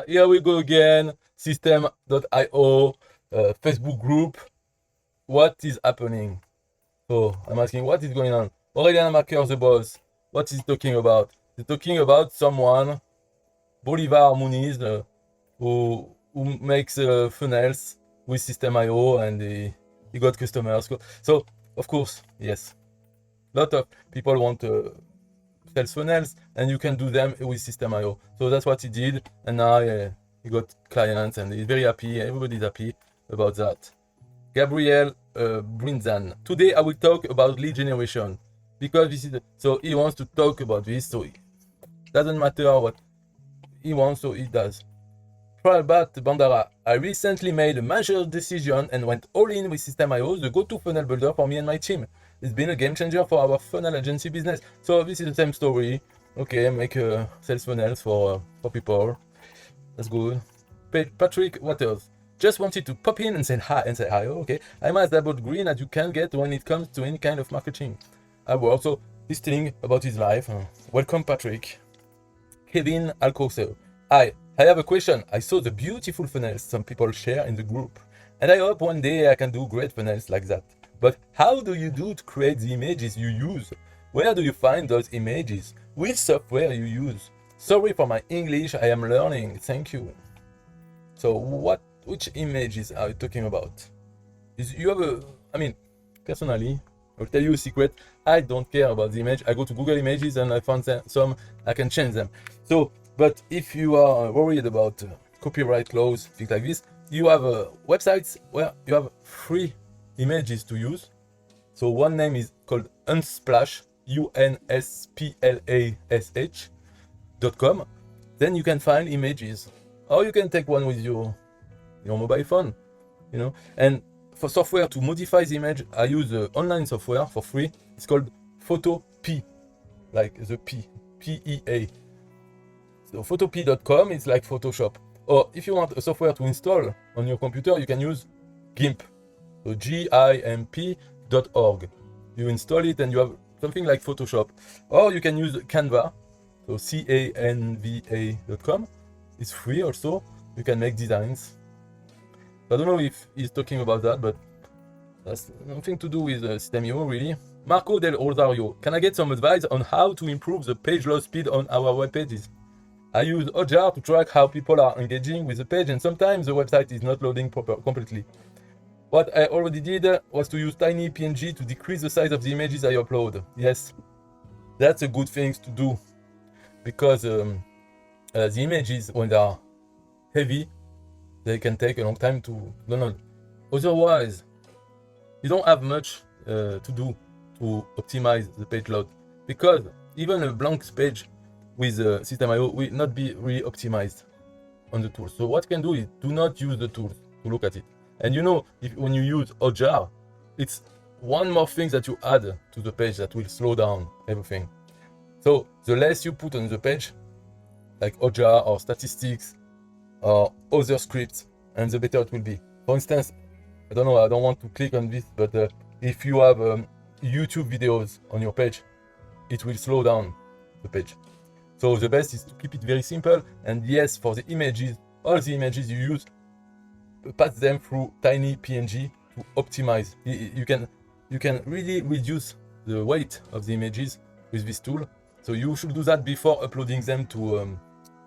Here we go again. System.io, Facebook group. What is happening? So I'm asking, what is going on? Aurélien Amacker, the boss. What is he talking about? He's talking about someone, Bolivar Muniz, who makes funnels with SystemeIO, and he got customers. So of course, yes, a lot of people want sales funnels, and you can do them with SystemeIO. So that's what he did, and now he got clients, and he's very happy. Everybody's happy about that. Gabriel Brinzan. Today I will talk about lead generation, because this is so he wants to talk about this. So it doesn't matter what he wants, so he does. Prabhat Bandara. I recently made a major decision and went all in with SystemeIO, the go-to funnel builder for me and my team. It's been a game changer for our funnel agency business. So this is the same story. Okay, make sales funnels for people. That's good. Patrick Waters. Just wanted to pop in and say hi. Okay, I'm as about green as you can get when it comes to any kind of marketing. I will also listening about his life. Welcome, Patrick. Kevin Alcocer. I have a question. I saw the beautiful funnels some people share in the group, and I hope one day I can do great funnels like that. But how do you do to create the images you use? Where do you find those images? Which software you use? Sorry for my English, I am learning. Thank you. So which images are you talking about? Personally, I'll tell you a secret. I don't care about the image. I go to Google Images and I found some, I can change them. So, but if you are worried about copyright laws, things like this, you have websites where you have free images to use. So one name is called Unsplash, unsplash.com. Then you can find images, or you can take one with your mobile phone, And for software to modify the image, I use online software for free. It's called Photopea, like the P-E-A. So photopea.com is like Photoshop. Or if you want a software to install on your computer, you can use GIMP. So GIMP.org. You install it and you have something like Photoshop. Or you can use Canva. So canva.com. It's free also. You can make designs. I don't know if he's talking about that, but that's nothing to do with SystemeIO really. Marco del Rosario. Can I get some advice on how to improve the page load speed on our web pages? I use Hotjar to track how people are engaging with the page, and sometimes the website is not loading completely. What I already did was to use tiny PNG to decrease the size of the images I upload. Yes, that's a good thing to do, because the images, when they are heavy, they can take a long time to download. Otherwise, you don't have much to do to optimize the page load, because even a blank page with SystemeIO will not be really optimized on the tool. So what you can do is do not use the tool to look at it. And when you use Hotjar, it's one more thing that you add to the page that will slow down everything. So the less you put on the page, like Hotjar or statistics or other scripts, and the better it will be. For instance, I don't want to click on this, but if you have YouTube videos on your page, it will slow down the page. So the best is to keep it very simple. And yes, for the images, all the images you use, pass them through tiny PNG to optimize. You can really reduce the weight of the images with this tool. So you should do that before uploading them to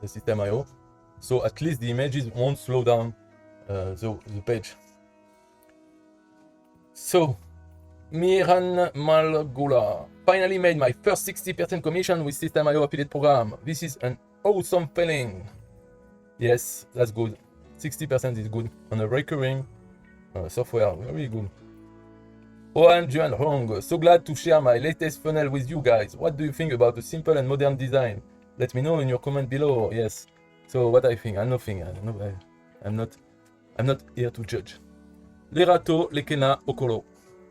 the SystemeIO. So at least the images won't slow down the page. So, Miran Malgola. Finally made my first 60% commission with SystemeIO affiliate program. This is an awesome feeling. Yes, that's good. 60% is good on a recurring software. Very good. Oan Juan Hong. So glad to share my latest funnel with you guys. What do you think about the simple and modern design? Let me know in your comment below. Yes. So what I think, I'm nothing. I'm not here to judge. Lerato Lekena Okolo.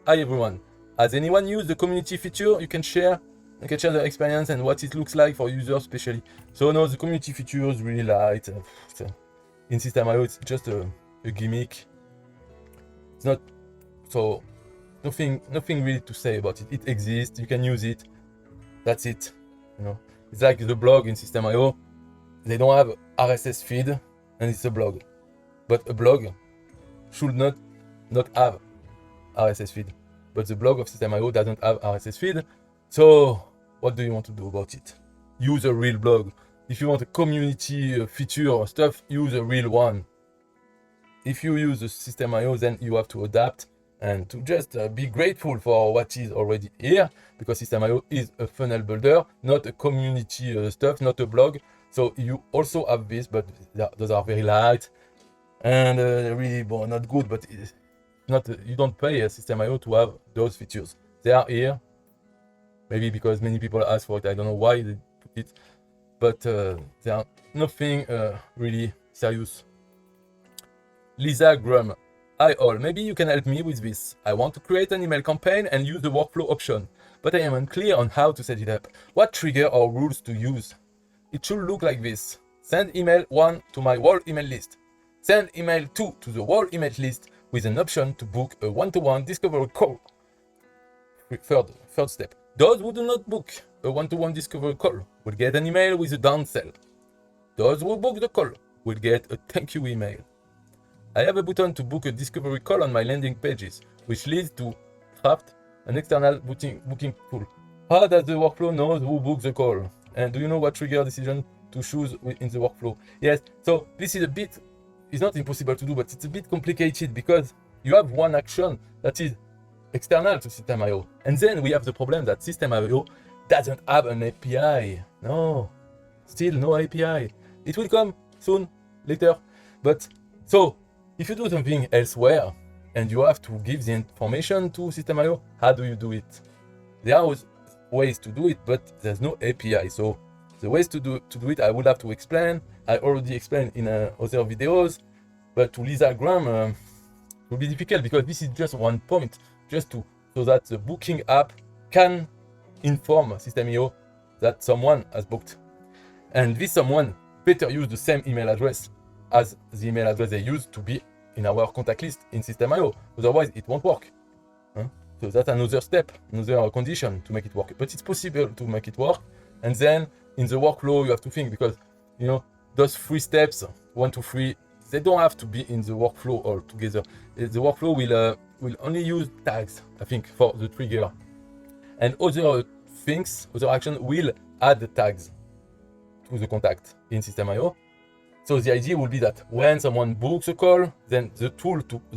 Hi everyone. Has anyone used the community feature? You can share the experience and what it looks like for users especially. So no, the community feature is really light. In SystemeIO, it's just a gimmick. It's not so nothing really to say about it. It exists. You can use it. That's it. It's like the blog in SystemeIO. they don't have RSS feed and it's a blog. But a blog should not have RSS feed. But the blog of SystemeIO doesn't have RSS feed. So what do you want to do about it? Use a real blog. If you want a community feature or stuff, use a real one. If you use the SystemeIO, then you have to adapt and to just be grateful for what is already here, because SystemeIO is a funnel builder, not a community stuff, not a blog. So you also have this, but those are very light and really not good. But it's not, you don't pay a SystemeIO to have those features. They are here, maybe because many people ask for it. I don't know why they put it, but they are nothing really serious. Lisa Grum. Hi all, maybe you can help me with this. I want to create an email campaign and use the workflow option, but I am unclear on how to set it up. What trigger or rules to use? It should look like this. Send email 1 to my whole email list. Send email 2 to the whole email list with an option to book a one-to-one discovery call. Third step. Those who do not book a one-to-one discovery call will get an email with a downsell. Those who book the call will get a thank you email. I have a button to book a discovery call on my landing pages, which leads to Craft, an external booking tool. How does the workflow know who books the call? And do you know what trigger decision to choose in the workflow? Yes, so this is a bit, it's not impossible to do, but it's a bit complicated because you have one action that is external to SystemeIO. And then we have the problem that SystemeIO doesn't have an API. No, still no API. It will come soon, later. But so, if you do something elsewhere and you have to give the information to SystemeIO, how do you do it? There are ways to do it, but there's no API. So the ways to do it, I would have to explain. I already explained in other videos, but to Lisa Graham, it will be difficult because this is just one point, so that the booking app can inform SystemeIO that someone has booked. And this someone better use the same email address as the email address they use to be in our contact list in SystemeIO. Otherwise, it won't work. So that's another step, another condition to make it work. But it's possible to make it work. And then in the workflow, you have to think, because those 3 steps, 1, 2, 3, they don't have to be in the workflow all together. The workflow will only use tags, I think, for the trigger. And other things, other actions will add the tags to the contact in SystemeIO. So the idea will be that when someone books a call, then the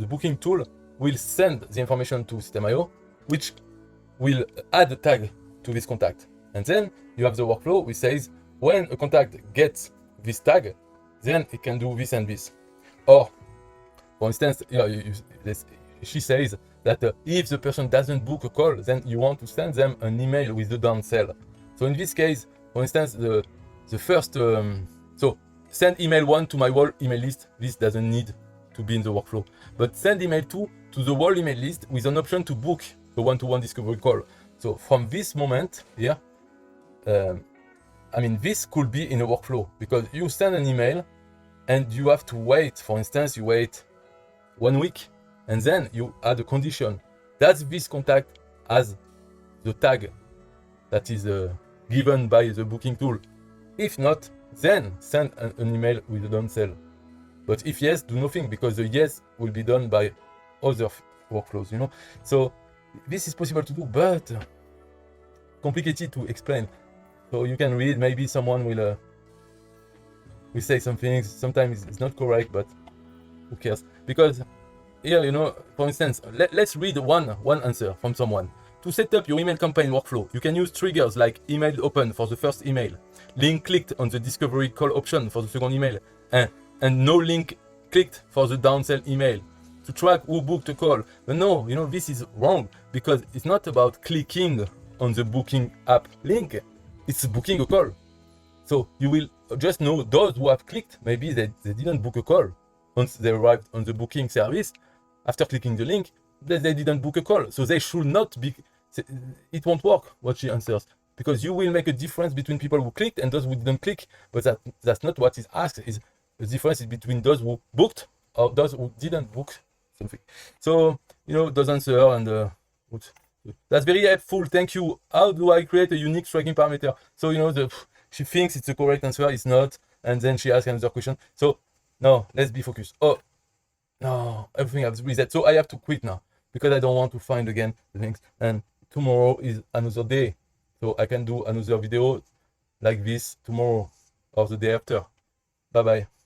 booking tool will send the information to SystemeIO, which will add a tag to this contact. And then you have the workflow which says when a contact gets this tag, then it can do this and this. Or, for instance, she says that if the person doesn't book a call, then you want to send them an email with the downsell. So in this case, for instance, the first, so send email 1 to my whole email list. This doesn't need to be in the workflow. But send email 2 to the whole email list with an option to book a one-to-one discovery call. So from this moment here, this could be in a workflow, because you send an email and you have to wait. For instance, you wait 1 week and then you add a condition that this contact has the tag that is given by the booking tool. If not, then send an email with a downsell. But if yes, do nothing, because the yes will be done by other workflows, So this is possible to do, but complicated to explain. So you can read, maybe someone will say some things, sometimes it's not correct, but who cares? Because here, for instance, let's read one answer from someone. To set up your email campaign workflow, you can use triggers like email open for the first email, link clicked on the discovery call option for the second email, and no link clicked for the downsell email. To track who booked a call. But no, this is wrong, because it's not about clicking on the booking app link, it's booking a call. So you will just know those who have clicked, maybe they didn't book a call. Once they arrived on the booking service, after clicking the link, they didn't book a call. So they should not be, it won't work, what she answers. Because you will make a difference between people who clicked and those who didn't click, but that's not what is asked. The difference is between those who booked or those who didn't book something. So, those answers, and that's very helpful. Thank you. How do I create a unique tracking parameter? So, she thinks it's the correct answer. It's not. and then she asks another question. So no, let's be focused. Oh no, everything has reset. So I have to quit now because I don't want to find again the links. And tomorrow is another day, so I can do another video like this tomorrow or the day after. Bye bye.